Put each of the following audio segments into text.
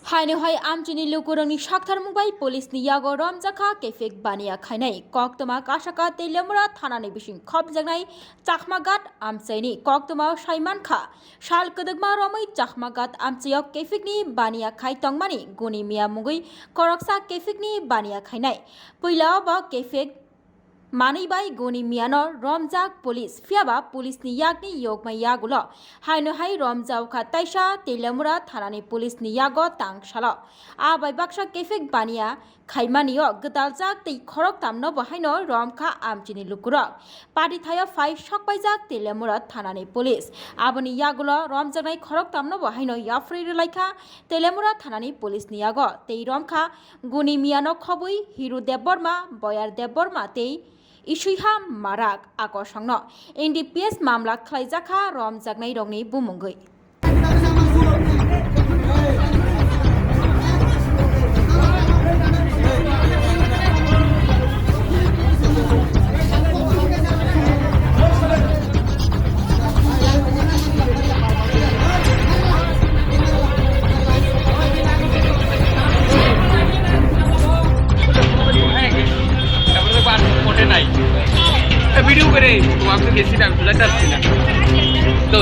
हाइनोहाय आमचिनी लुकुरंगनी साक्थारमुंबाय पुलिसनि यागो रमजाखा केफेक बानिया खायनाय कक्तमा कासाका तेलेमुरा थानानि बिसिं खबजानाय चाखमागात आमचैनि कक्तमा साइमानखा साल कदगमा रमै चाखमागात आमचैयाव केफेकनि बानिया खाय तंगमानि गुनि मिया मुगै करकसा केफेकनि बानिया खायनाय पैलाव बा केफेक मानैबाय गुनि मियानो रमजाक पुलिस फियाबा पुलिसनि यागनि योगमाय यागुलो हाइनोहाय रमजावखा ताइसा तेलेमुरा थानानि पुलिसनि यागो तांगसालो आबाय बाक्सा केफेक बानिया खायमानियो गदालजाक तै खरक तामनो बहायनो रमखा आमचिनि लुकुरक पाटिथायो फाइ सकबायजाक तेलेमुरा थानानि पुलिस आबनि यागुलो रमजानाय खरक तामनो बहायनो याफ्रि रिलाइखा तेलेमुरा थानानि पुलिसनि यागो तै रमखा गुनि मियानो खबुइ हिरु देबबर्मा बयार देबबर्मा तै इशुहा माराक आकर्षण एनडीपीएस मामला खालायजाखा रमजागनाय रंनि बुमुंगै वीडियो करे तो आपसे कैसी टाइम चला करती ना तो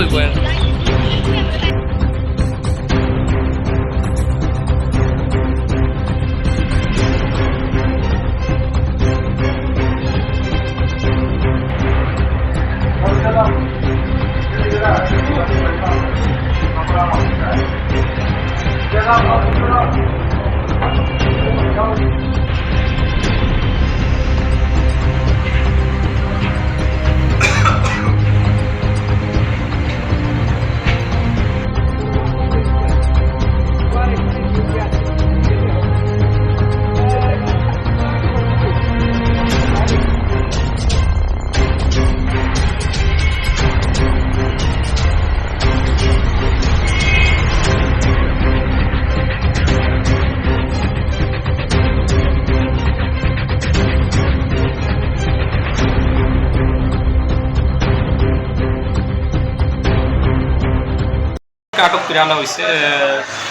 আটক করে আনা হয়েছে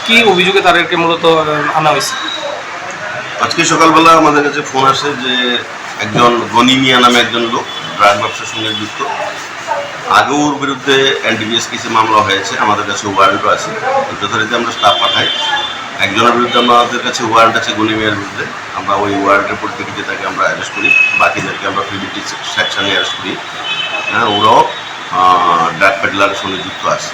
কি অভিযোগে তাদেরকে মূলত আনা হয়েছে আজকে সকালবেলা আমাদের কাছে ফোন আসে যে একজন গনি মিয়া নামে একজন লোক ড্রাগ ব্যবসার সঙ্গে যুক্ত আগেও ওর বিরুদ্ধে এনডিপিএস কেসে মামলা হয়েছে আমাদের কাছে ওয়ারেন্টও আছে যথারীতি আমরা স্টাফ পাঠাই একজনের বিরুদ্ধে আমাদের কাছে ওয়ারেন্ট আছে গনি মিয়ার বিরুদ্ধে আমরা ওই ওয়ারেন্টের পরিপ্রেক্ষিতে তাকে আমরা অ্যারেস্ট করি বাকিদেরকে আমরা প্রিভিটিভ সেকশনে অ্যারেস্ট করি হ্যাঁ ওরাও ড্রাগ পেডলারের সঙ্গে যুক্ত আছে